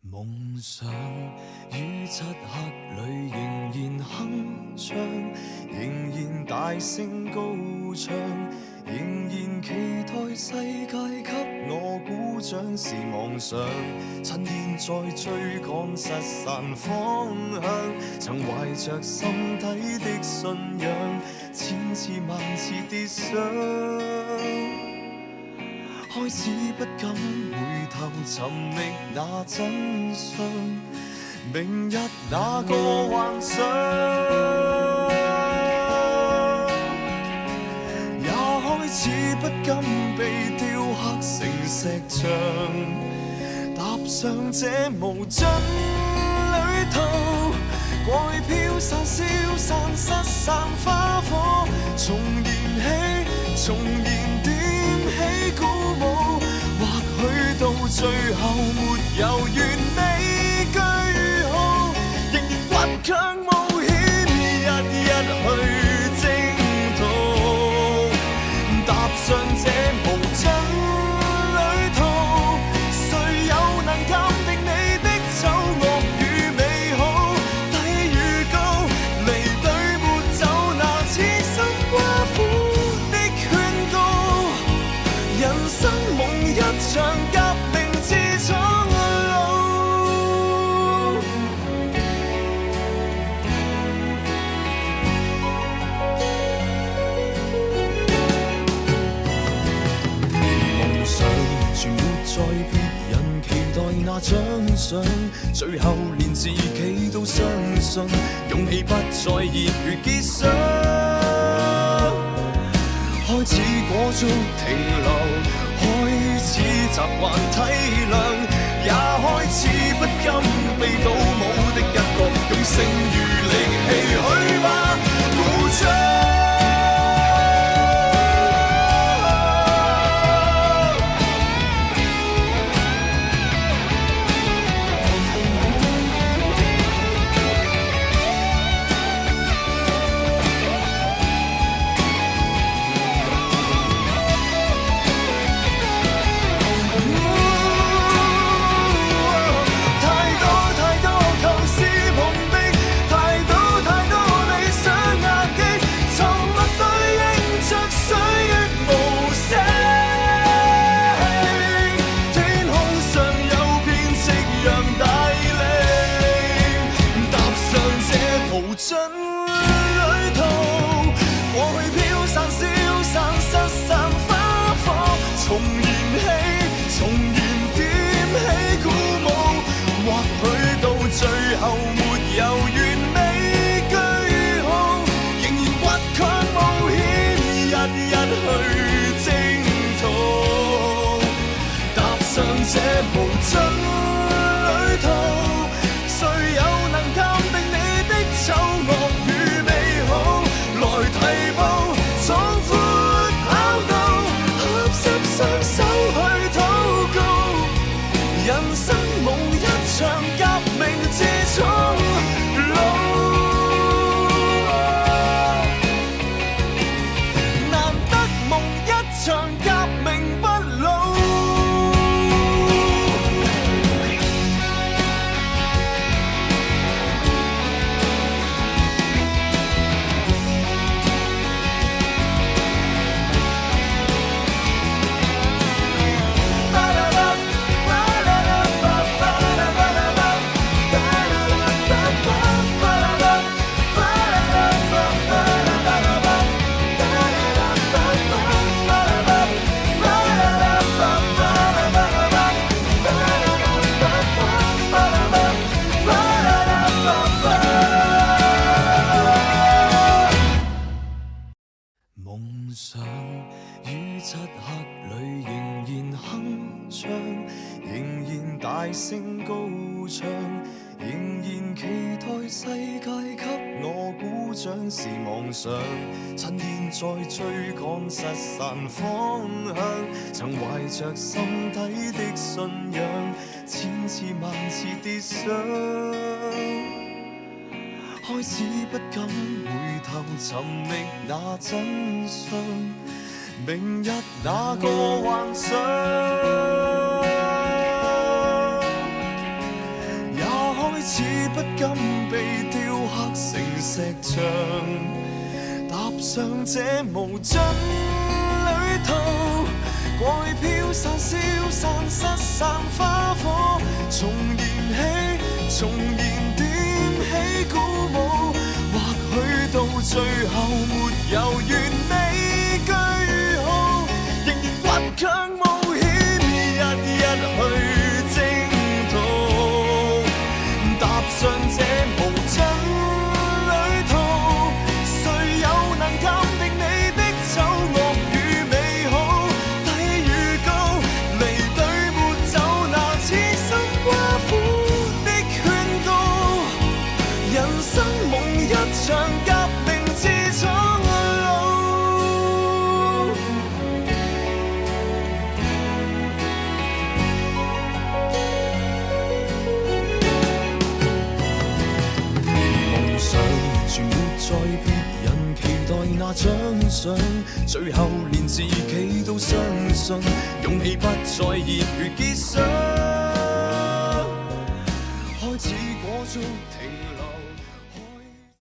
夢想於漆黑裏仍然鏗鏘，仍然大聲高唱，仍然期待世界給我鼓掌是妄想。趁現在追趕失散方向，曾懷着心底的信仰，千次萬次跌傷。開始不敢回頭尋覓那真相，明日那個幻想，也開始不敢被雕刻成石像，踏上這無盡旅途，過去飄散消散失散花火，重燃起重燃點起鼓舞，或許到最後沒有完美句號，仍然倔強冒險，日日去征途，踏上這無盡旅途，誰又能鑑定你的醜惡與美好？睇預告，離隊沒走，那痴心寡婦的勸告，人生夢一場革命之蒼老。夢想全沒在別人期待那獎賞，最後連自己都相信，勇氣不再熱血結霜，開始裹足停留，開始習慣體諒，也開始不甘被倒模的一角，用剩餘力氣去吧，鼓掌。這無盡旅途，誰又能鑑定你的醜惡與美好？來提步，壯闊跑道，合十雙手去禱告，人生夢一場革命之蒼老。難得夢一場革命不老。夢想於漆黑裏仍然鏗鏘，仍然大聲高唱，仍然期待世界給我鼓掌是妄想。趁現在追趕失散方向，曾懷着心底的信仰，千次萬次跌傷。開始不敢回頭尋覓那真相，明日那個幻想，似不甘被雕刻成石像，踏上這無盡旅途，過去飄散消散失散花火，重燃起，重燃點起鼓舞，或許到最後沒有完美句號，仍然倔強冒險，日日去征途，踏上這無盡旅途，誰又能鑑定你的醜惡與美好？睇預告，離隊沒走，拿此生寡婦的勸告，人生夢一場革命之蒼老。夢想全沒在別人期待那獎賞，最後連自己都相信，勇氣不再熱血結霜。